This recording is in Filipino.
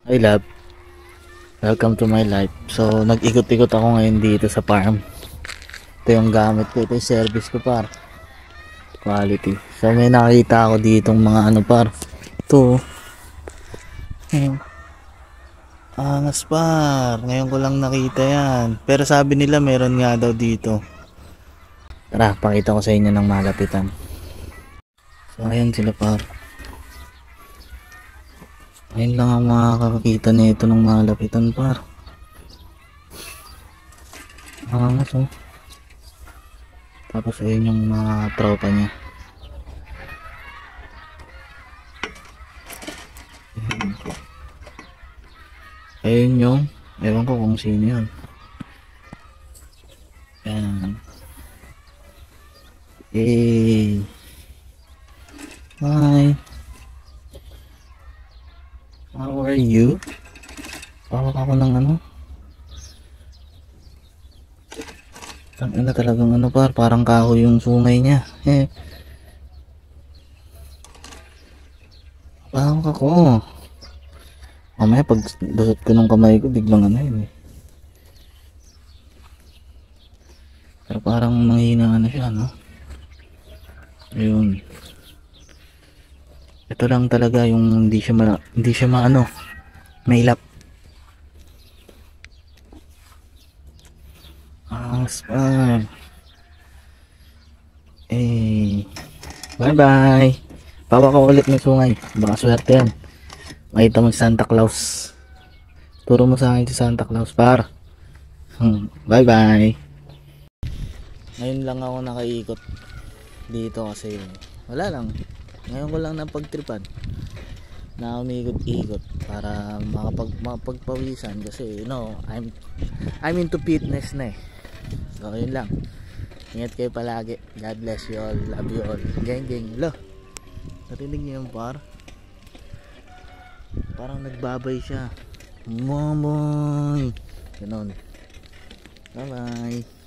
Hi love, welcome to my life. So nag-ikot-ikot ako ngayon dito sa farm. Ito yung gamit ko, ito yung service ko par. Quality. So may nakita ako ditong mga ano par. Ito. Angas par. Ngayon ko lang nakita yan. Pero sabi nila meron nga daw dito. Tara, pakita ko sa inyo ng malapitan. So ayan sila par. Ngayon lang ako makakakita nito ng malapitan par. Angas oh. Tapos ayun yung mga tropa niya. Ayun yung, ewan ko kung sino yun. Ayan. Hey. Hi. How are you? Pawak ako ng ano. Tangina talagang ano par, parang kahoy yung sungay niya. Pawak ako. Mamaya pag dusot ko ng kamay ko, biglang ano yun eh. Pero parang manghina na siya, no? Ayun. Ito lang talaga yung hindi siya maano, mailap. Spam. Eh. Bye-bye. Pawa ko ulit ng sungay. Baka swerte yan. Makita mo si Santa Claus. Turo mo sa akin si Santa Claus par. Bye-bye. Ngayon lang ako nakaikot dito kasi wala lang. Ngayon ko lang napagtripan na umikot-ikot para mapagpawisan kasi you know, I'm into fitness na eh. So yun lang. Ingat kayo palagi. God bless you all. Love you all. Gang gang. Lo. Narinig niyo yung par? Parang nagbabay siya. Momoy. Ganon. Bye bye.